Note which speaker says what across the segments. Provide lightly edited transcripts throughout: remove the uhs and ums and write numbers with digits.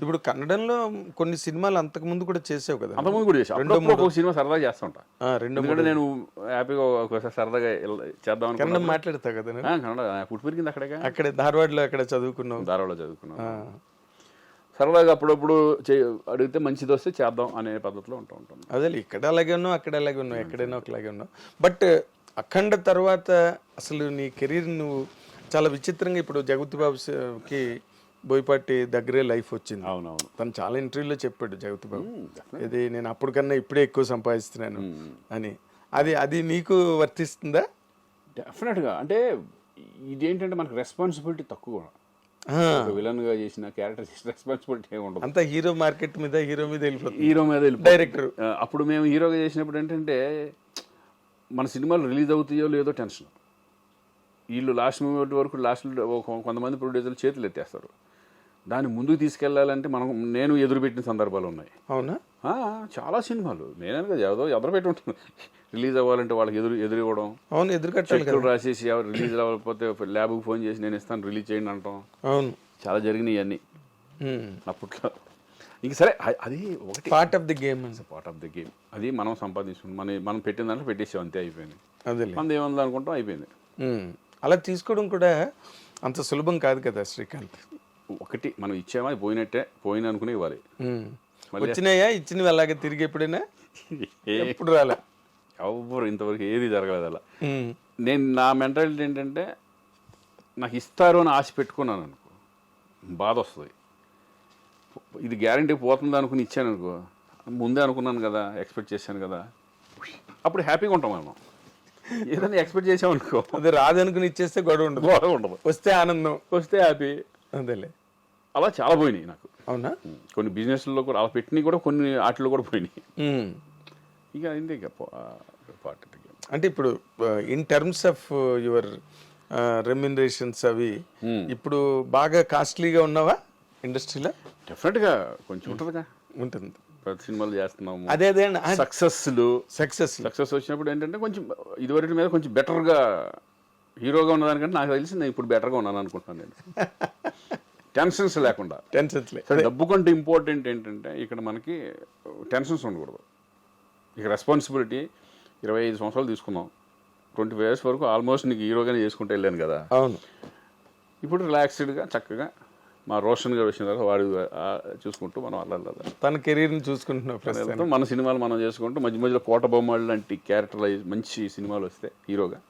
Speaker 1: ఇప్పుడు కన్నడంలో కొన్ని సినిమాలు అంతకు ముందు కూడా చేసావు కదా?
Speaker 2: అంతకుముందు కూడా చేసాను. అప్పుడప్పుడు ఒక సినిమా సరదాగా చేస్తూ ఉంటా. ఎందుకంటే నేను హ్యాపీగా ఒకసారి సరదాగా చేద్దాం
Speaker 1: కన్నడం
Speaker 2: అనుకున్నాను.
Speaker 1: మాట్లాడతావు కదా నువ్వు?
Speaker 2: కన్నడ పుట్టి పెరిగింది అక్కడే.
Speaker 1: అక్కడే ధారవాడలో అక్కడ చదువుకున్నావు?
Speaker 2: ధారావాడలో చదువుకున్నాను. సరదాగా అప్పుడప్పుడు అడిగితే మంచిది వస్తే చేద్దాం అనే పద్ధతిలో ఉంటాను.
Speaker 1: అదే ఇక్కడ అలాగే ఉన్నావు, అక్కడ అలాగే ఉన్నావు, ఎక్కడైనా ఒకలాగే ఉన్నావు. బట్ అఖండ తర్వాత అసలు నీ కెరీర్ నువ్వు చాలా విచిత్రంగా, ఇప్పుడు జగపతి బాబుకి బోయపాటి దగ్గరే లైఫ్ వచ్చింది.
Speaker 2: అవునవును.
Speaker 1: తను చాలా ఇంటర్వ్యూలో చెప్పాడు జగపతి బాబు, ఇది నేను అప్పుడు కన్నా ఇప్పుడే ఎక్కువ సంపాదిస్తున్నాను అని. అది నీకు వర్తిస్తుందా?
Speaker 2: డెఫినెట్గా. అంటే ఇదేంటంటే మనకు రెస్పాన్సిబిలిటీ తక్కువ. విలన్ గా చేసిన క్యారెక్టర్ చేసిన రెస్పాన్సిబిలిటీ ఏమి ఉండదు.
Speaker 1: అంతా హీరో మార్కెట్ మీద, హీరో మీద వెళ్ళిపోతుంది.
Speaker 2: హీరో మీద
Speaker 1: డైరెక్టర్.
Speaker 2: అప్పుడు మేము హీరోగా చేసినప్పుడు ఏంటంటే మన సినిమాలు రిలీజ్ అవుతాయో లేదో టెన్షన్. వీళ్ళు లాస్ట్ మూమెంట్ వరకు కొంతమంది ప్రొడ్యూసర్లు చేతులు ఎత్తేస్తారు. దాన్ని ముందుకు తీసుకెళ్లాలంటే నేను ఎదురుపెట్టిన సందర్భాలు ఉన్నాయి.
Speaker 1: అవునా?
Speaker 2: చాలా సినిమాలు నేనే కదా ఎదురుపెట్టి ఉంటుంది. రిలీజ్ అవ్వాలంటే వాళ్ళకి ఎదురు ఇవ్వడం.
Speaker 1: అవును, ఎదురుకట్టాలి.
Speaker 2: రాసేసి రిలీజ్ అవ్వకపోతే ల్యాబ్కి ఫోన్ చేసి నేను ఇస్తాను, రిలీజ్ చేయండి అంటాం.
Speaker 1: అవును,
Speaker 2: చాలా జరిగినాయి అన్నీ అప్పట్లో. ఇంక సరే, అది ఒకటి
Speaker 1: part of the game.
Speaker 2: Part of the game. అది మనం సంపాదించుకున్నాం, మనం పెట్టిన దాంట్లో పెట్టేసాం, అంతే, అయిపోయింది.
Speaker 1: అదే
Speaker 2: మనది ఏముంది అనుకుంటాం, అయిపోయింది.
Speaker 1: అలా తీసుకోవడం కూడా అంత సులభం కాదు కదా శ్రీకాంత్.
Speaker 2: ఒకటి మనం ఇచ్చామా, అది పోయిన అనుకునే ఇవ్వాలి.
Speaker 1: వచ్చినాయా, ఇచ్చినవి అలాగే తిరిగి ఎప్పుడైనా? ఎప్పుడు రాలే
Speaker 2: ఎవరు ఇంతవరకు ఏది జరగలేదు అలా. నేను నా మెంటాలిటీ ఏంటంటే, నాకు ఇస్తారు అని ఆశ పెట్టుకున్నాను అనుకో, బాధ వస్తుంది. ఇది గ్యారంటీ పోతుంది అనుకుని ఇచ్చాను అనుకో, ముందే అనుకున్నాను కదా, ఎక్స్పెక్ట్ చేశాను కదా, అప్పుడు హ్యాపీగా ఉంటాం మనం. ఏదైనా ఎక్స్పెక్ట్ చేసామనుకో,
Speaker 1: అది రాదనుకుని ఇచ్చేస్తే గొడవ ఉండదు. వస్తే ఆనందం, వస్తే హ్యాపీ. అదేలే.
Speaker 2: అలా చాలా పోయినాయి నాకు.
Speaker 1: అవునా?
Speaker 2: కొన్ని బిజినెస్లో కూడా అలా పెట్టినవి కూడా కొన్ని వాటిలో కూడా పోయినాయి. ఇక అయింది. ఇక పార్ట్.
Speaker 1: అంటే ఇప్పుడు in terms of your remunerations అవి ఇప్పుడు బాగా కాస్ట్లీగా ఉన్నావా ఇండస్ట్రీలో?
Speaker 2: డెఫినెట్గా కొంచెం ఉంటుందిగా.
Speaker 1: ఉంటుంది.
Speaker 2: ప్రతి సినిమాలు చేస్తున్నాము.
Speaker 1: అదే
Speaker 2: సక్సెస్ వచ్చినప్పుడు ఏంటంటే కొంచెం ఇదివరకు మీద కొంచెం బెటర్గా హీరోగా ఉన్నదానికంటే నాకు తెలిసి నేను ఇప్పుడు బెటర్గా ఉన్నాను అనుకుంటున్నాను. నేను టెన్షన్స్ లేకుండా. డబ్బు కంటే ఇంపార్టెంట్ ఏంటంటే ఇక్కడ మనకి టెన్షన్స్ ఉండకూడదు. ఇక రెస్పాన్సిబిలిటీ 25 సంవత్సరాలు తీసుకున్నాం, 25 years వరకు ఆల్మోస్ట్ నీకు హీరోగానే చేసుకుంటూ వెళ్ళాను కదా.
Speaker 1: అవును.
Speaker 2: ఇప్పుడు రిలాక్స్డ్గా చక్కగా మా రోషన్ గారు వచ్చిన తర్వాత వాడు చూసుకుంటూ మనం అలా
Speaker 1: తన కెరీర్ని చూసుకుంటున్నాం.
Speaker 2: మన సినిమాలు మనం చేసుకుంటూ మధ్య మధ్యలో కోట బొమ్మలు లాంటి క్యారెక్టరైజ్ మంచి సినిమాలు వస్తే హీరోగా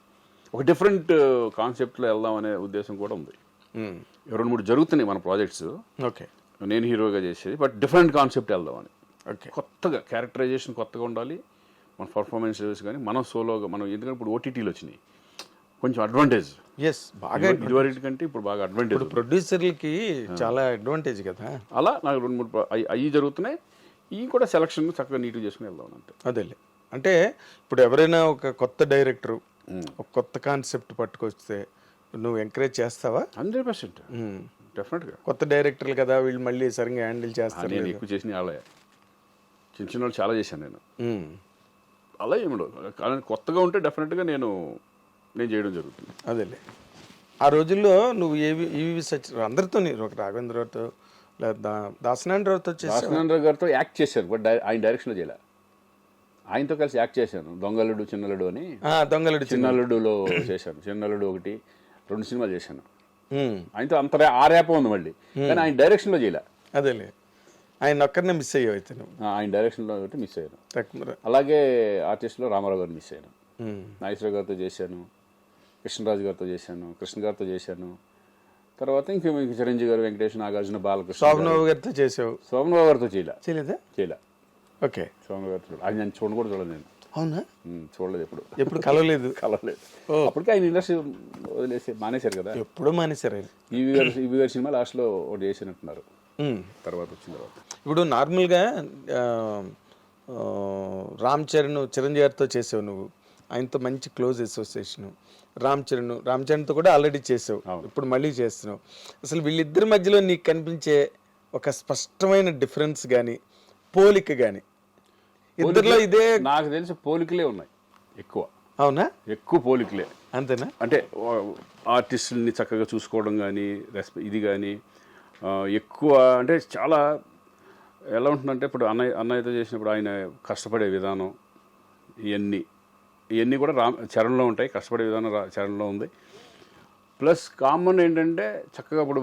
Speaker 2: ఒక డిఫరెంట్ కాన్సెప్ట్లో వెళ్దాం అనే ఉద్దేశం కూడా ఉంది. 2-3 జరుగుతున్నాయి మన ప్రాజెక్ట్స్.
Speaker 1: ఓకే,
Speaker 2: నేను హీరోగా చేసేది, బట్ డిఫరెంట్ కాన్సెప్ట్ వెళ్దామని.
Speaker 1: ఓకే,
Speaker 2: కొత్తగా క్యారెక్టరైజేషన్ కొత్తగా ఉండాలి. మన పర్ఫార్మెన్సెస్ కానీ మనం సోలోగా మనం, ఎందుకంటే ఇప్పుడు ఓటీటీలు వచ్చినాయి, కొంచెం అడ్వాంటేజ్.
Speaker 1: బాగా
Speaker 2: ఇదివరకు కంటే ఇప్పుడు బాగా అడ్వాంటేజ్.
Speaker 1: ప్రొడ్యూసర్లకి చాలా అడ్వాంటేజ్ కదా.
Speaker 2: అలా నాకు 2-3 అవి జరుగుతున్నాయి. ఇవి కూడా సెలక్షన్ చక్కగా నీట్గా చేసుకుని వెళ్దాం అంతే.
Speaker 1: అదేలే. అంటే ఇప్పుడు ఎవరైనా ఒక కొత్త డైరెక్టరు ఒక కొత్త కాన్సెప్ట్ పట్టుకొస్తే నువ్వు ఎంకరేజ్ చేస్తావా?
Speaker 2: 100% డెఫినెట్గా.
Speaker 1: కొత్త డైరెక్టర్లు కదా, వీళ్ళు మళ్ళీ సరిగ్గా హ్యాండిల్ చేస్తారు.
Speaker 2: నేను ఎక్కువ చేసిన వాళ్ళే, చిన్న వాళ్ళు చాలా చేశాను నేను. అలా ఏమిడవు, కానీ కొత్తగా ఉంటే డెఫినెట్గా నేను చేయడం జరుగుతుంది.
Speaker 1: అదేలే. ఆ రోజుల్లో నువ్వు ఈవి అందరితో, ఒక రాఘవేంద్రరావుతో లేదా దాసనారాయణ
Speaker 2: గారితో యాక్ట్ చేశాను, బట్ ఆయన డైరెక్షన్లో చేయలే. ఆయనతో కలిసి యాక్ట్ చేశాను. దొంగలుడు చిన్నలుడు అని. చిన్నలుడులో చేశాను. చిన్నలుడు 1-2 సినిమాలు చేశాను ఆయనతో. అంత ఆ ర్యాప్ ఉంది మళ్ళీ, కానీ ఆయన డైరెక్షన్లో చేయలే.
Speaker 1: అదేలే. ఆయన ఒక్కరినే మిస్ అయ్యావు అయితే నువ్వు.
Speaker 2: ఆయన డైరెక్షన్లో అయితే మిస్ అయ్యాను. అలాగే ఆర్టిస్ట్లో రామారావు గారు మిస్ అయ్యాను. నాగేశ్వరరావు గారితో చేశాను, కృష్ణరాజు గారితో చేశాను, కృష్ణ గారితో చేశాను. తర్వాత ఇంక చిరంజీవి గారు, వెంకటేష్, నాగార్జున, బాలకృష్ణ,
Speaker 1: శోభనబాబు గారితో చేసావు.
Speaker 2: శోభనబాబు గారితో చేయలే.
Speaker 1: ఓకే.
Speaker 2: శోభనబాబు గారితో అది నేను చూడలేదు నేను.
Speaker 1: అవునా?
Speaker 2: చూడలేదు,
Speaker 1: ఎప్పుడు కలవలేదు.
Speaker 2: అప్పటికే ఆయన ఇండస్ట్రీ మానేశారు కదా.
Speaker 1: ఎప్పుడో మానేశారు ఆయన.
Speaker 2: ఈవి గారి సినిమా లాస్ట్లో ఒకటి చేసినట్టున్నారు, తర్వాత వచ్చిన తర్వాత.
Speaker 1: ఇప్పుడు నార్మల్గా రామ్ చరణ్, చిరంజీవి గారితో చేసావు నువ్వు. ఆయనతో మంచి క్లోజ్ అసోసియేషను. రామ్ చరణ్తో కూడా ఆల్రెడీ చేసావు, ఇప్పుడు మళ్ళీ చేస్తున్నావు. అసలు వీళ్ళిద్దరి మధ్యలో నీకు కనిపించే ఒక స్పష్టమైన డిఫరెన్స్ కానీ పోలిక కానీ? ఇద్దరిలో ఇదే
Speaker 2: నాకు తెలిసి పోలికలే ఉన్నాయి ఎక్కువ.
Speaker 1: అవునా?
Speaker 2: ఎక్కువ పోలికలే.
Speaker 1: అంతేనా?
Speaker 2: అంటే ఆర్టిస్టుల్ని చక్కగా చూసుకోవడం కానీ, ఇది కానీ, ఎక్కువ అంటే చాలా ఎలా ఉంటుందంటే ఇప్పుడు అన్నయ్యతో చేసినప్పుడు ఆయన కష్టపడే విధానం ఇవన్నీ కూడా చరణ్లో ఉంటాయి. కష్టపడే విధానం చరణ్లో ఉంది. ప్లస్ కామన్ ఏంటంటే చక్కగా ఇప్పుడు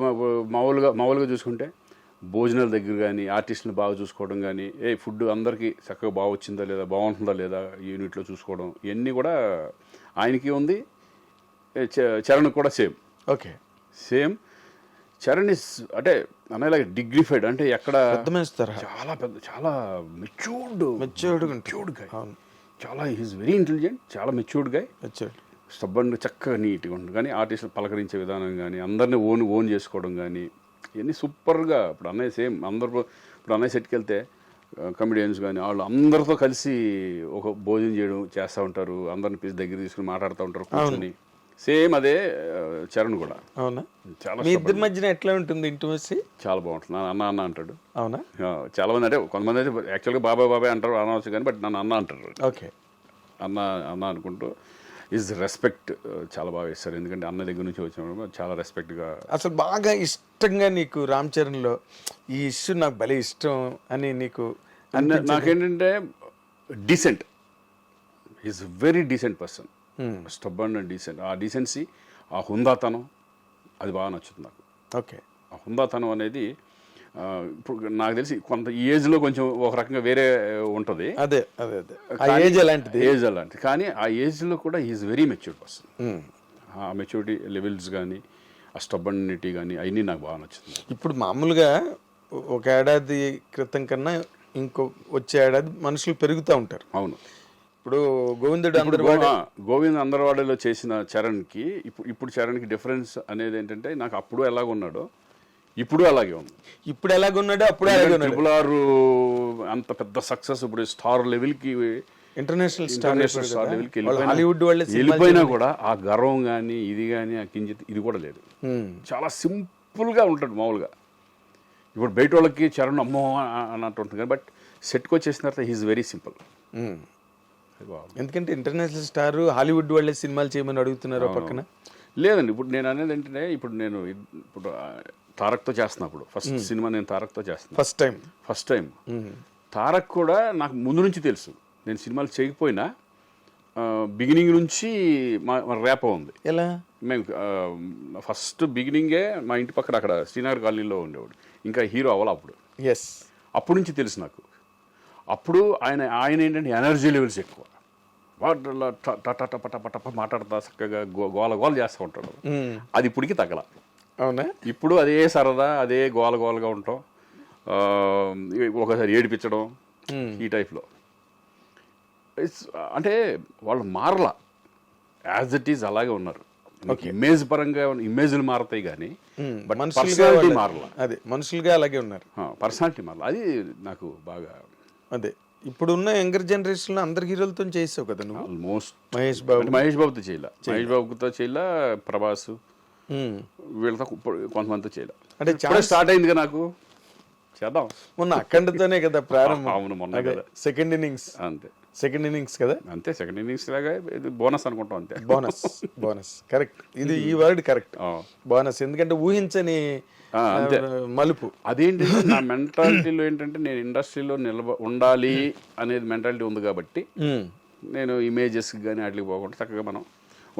Speaker 2: మామూలుగా చూసుకుంటే భోజనాల దగ్గర కానీ ఆర్టిస్టులను బాగా చూసుకోవడం కానీ ఫుడ్ అందరికీ చక్కగా బాగా వచ్చిందా లేదా బాగుంటుందా లేదా యూనిట్లో చూసుకోవడం ఇవన్నీ కూడా ఆయనకి ఉంది. చరణ్ కూడా
Speaker 1: ఓకే
Speaker 2: సేమ్. చరణ్ ఇస్ అంటే అనేలాగా డిగ్నిఫైడ్, అంటే ఎక్కడ చాలా పెద్ద చాలా మెచ్యూర్డ్ గాయ్, చాలా ఈజ్ వెరీ ఇంటెలిజెంట్, చాలా మెచ్యూర్డ్ గాయ్, స్టబ్బన్ చక్కగా నీట్గా ఉంటుంది. కానీ ఆర్టిస్టులు పలకరించే విధానం కానీ అందరినీ ఓన్ చేసుకోవడం కానీ ఇవన్నీ సూపర్గా. ఇప్పుడు అన్నయ్య సేమ్ అందరూ ఇప్పుడు అన్నయ్య సెట్కి వెళ్తే కమెడియన్స్ కానీ వాళ్ళు అందరితో కలిసి ఒక భోజనం చేస్తూ ఉంటారు, అందరిని దగ్గర తీసుకుని మాట్లాడుతూ ఉంటారు కూర్చొని. సేమ్ అదే చరణ్ కూడా.
Speaker 1: అవునా? చాలా మీ ఇద్దరి మధ్యన ఎట్లా ఉంటుంది ఇంటిమసీ?
Speaker 2: చాలా బాగుంటుంది. అన్న అంటాడు.
Speaker 1: అవునా?
Speaker 2: చాలా మంది అంటే కొంతమంది అయితే యాక్చువల్గా బాబాయ్ అంటారు, అనవచ్చు కానీ బట్ నన్ను అన్న అంటారు.
Speaker 1: ఓకే,
Speaker 2: అన్న అనుకుంటూ ఈజ్ రెస్పెక్ట్ చాలా బాగా ఇస్తారు. ఎందుకంటే అన్న దగ్గర నుంచి వచ్చినప్పుడు చాలా రెస్పెక్ట్గా.
Speaker 1: అసలు బాగా ఇష్టంగా నీకు రామ్ చరణ్లో ఈ ఇష్యూ నాకు భలే ఇష్టం అని నీకు?
Speaker 2: నాకేంటంటే decent, is very decent person, stubborn and decent. ఆ డీసెన్సీ, ఆ హుందాతనం అది బాగా నచ్చుతుంది నాకు.
Speaker 1: ఓకే,
Speaker 2: ఆ హుందాతనం అనేది ఇప్పుడు నాకు తెలిసి కొంత ఈ ఏజ్లో కొంచెం ఒక రకంగా వేరే ఉంటుంది.
Speaker 1: అదే ఏజ్ అలాంటిది.
Speaker 2: కానీ ఆ ఏజ్లో కూడా ఈజ్ వెరీ మెచ్యూర్డ్ పర్సన్. ఆ మెచ్యూరిటీ లెవెల్స్ కానీ ఆ స్టబ్బర్నిటీ కానీ అవన్నీ నాకు బాగా నచ్చుతుంది.
Speaker 1: ఇప్పుడు మామూలుగా ఒక ఏడాది క్రితం కన్నా ఇంకో వచ్చే ఏడాది మనుషులు పెరుగుతూ ఉంటారు.
Speaker 2: అవును.
Speaker 1: ఇప్పుడు గోవింద్
Speaker 2: అందరవాడలో చేసిన చరణ్కి ఇప్పుడు చరణ్కి డిఫరెన్స్ అనేది ఏంటంటే నాకు అప్పుడు ఎలాగున్నాడో ఇప్పుడు అలాగే ఉంది.
Speaker 1: ఇప్పుడు ఎలాగున్నాడో అప్పుడు అలాగే ఉన్నాడు.
Speaker 2: ట్రిపుల్ ఆర్ అంత పెద్ద సక్సెస్, ఇప్పుడు స్టార్ లెవెల్కి,
Speaker 1: ఇంటర్నేషనల్ స్టార్ లెవెల్కి
Speaker 2: హాలీవుడ్ వెళ్ళిపోయినా కూడా ఆ గర్వం కానీ ఇది కానీ ఆ కించిత్ ఇది కూడా లేదు. చాలా సింపుల్గా ఉంటాడు మామూలుగా. ఇప్పుడు బయట వాళ్ళకి చరణ్ అమ్మో అన్నట్టు ఉంటుంది కానీ బట్ సెట్కి వచ్చేసిన తర్వాత హీఈస్ వెరీ సింపుల్.
Speaker 1: ఎందుకంటే ఇంటర్నేషనల్ స్టార్ హాలీవుడ్ వాళ్ళే సినిమాలు చేయమని అడుగుతున్నారు పక్కన.
Speaker 2: లేదండి, ఇప్పుడు నేను అనేది ఏంటంటే ఇప్పుడు తారక్తో చేస్తున్నప్పుడు ఫస్ట్ సినిమా నేను తారక్తో చేస్తాను. ఫస్ట్ టైం తారక్ కూడా నాకు ముందు నుంచి తెలుసు. నేను సినిమాలు చేయకపోయినా బిగినింగ్ నుంచి మా ర్యాప్ ఉంది.
Speaker 1: ఎలా?
Speaker 2: మేము ఫస్ట్ బిగినింగే మా ఇంటి పక్కన అక్కడ శ్రీనగర్ కాలనీలో ఉండేవాడు, ఇంకా హీరో అవ్వాలి అప్పుడు. అప్పటి నుంచి తెలుసు నాకు. అప్పుడు ఆయన ఏంటంటే ఎనర్జీ లెవెల్స్ ఎక్కువ, టప మాట్లాడతా చక్కగా గోల చేస్తూ ఉంటాడు. అది ఇప్పటికి తగ్గల.
Speaker 1: అవునా? ఇప్పుడు
Speaker 2: అదే సరదా, అదే గోలగా ఉంటాం, ఒకసారి ఏడిపించడం ఈ టైప్లో. అంటే వాళ్ళు మారలా, యాజ్ ఇట్ ఈజ్ అలాగే ఉన్నారు. ఇమేజ్ పరంగా ఇమేజ్లు మారతాయి కానీ పర్సనాలిటీ మారలా.
Speaker 1: అదే మనుషులుగా అలాగే ఉన్నారు,
Speaker 2: పర్సనాలిటీ మారలా. అది నాకు బాగా.
Speaker 1: అదే ఇప్పుడున్న యంగర్ జనరేషన్ లో అందరు హీరోలతో చేసావు కదా నువ్వు.
Speaker 2: ఆల్మోస్ట్
Speaker 1: మహేష్ బాబుతో
Speaker 2: చేయలే, ప్రభాస్ వీళ్ళతో కొంతమందితో చేయలే.
Speaker 1: అంటే
Speaker 2: చాలా స్టార్ట్ అయిందిగా నాకు. చేద్దాం
Speaker 1: మొన్న అఖండతోనే కదా ప్రారంభం.
Speaker 2: అవును, మొన్న కదా
Speaker 1: సెకండ్ ఇన్నింగ్స్.
Speaker 2: అంతే,
Speaker 1: సెకండ్ ఇన్నింగ్స్ కదా.
Speaker 2: అంతే, సెకండ్ ఇన్నింగ్స్ లాగా బోనస్ అనుకుంటాం. అంతే,
Speaker 1: బోనస్ కరెక్ట్. ఇది ఈ వర్డ్ కరెక్ట్, బోనస్. ఎందుకంటే ఊహించని మలుపు.
Speaker 2: అదేంటి నా మెంటాలిటీలో ఏంటంటే నేను ఇండస్ట్రీలో ఉండాలి అనేది మెంటాలిటీ ఉంది కాబట్టి నేను ఇమేజెస్ కానీ వాటికి పోకుండా చక్కగా మనం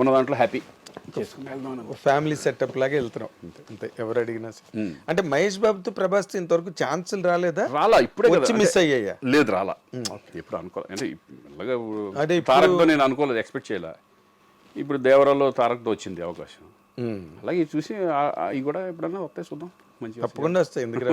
Speaker 2: ఉన్న దాంట్లో హ్యాపీ
Speaker 1: ఫ్యామిలీ సెటప్ లాగా వెళ్తున్నాం అంతే. ఎవరు అడిగినా అంటే మహేష్ బాబుతో ప్రభాస్ ఇంతవరకు ఛాన్సులు రాలేదా?
Speaker 2: ఇప్పుడే
Speaker 1: వచ్చి మిస్ అయ్యాయా?
Speaker 2: లేదు, రాలా. ఎప్పుడు అనుకోలేదు అంటే తారక్తో నేను అనుకోలేదు, ఎక్స్పెక్ట్ చేయలే. ఇప్పుడు దేవరాలో తారక్తో వచ్చింది అవకాశం. అలాగే చూసి అవి కూడా ఎప్పుడన్నా వస్తాయి, చూద్దాం. మంచిగా
Speaker 1: తప్పకుండా వస్తాయి. ఎందుకంటే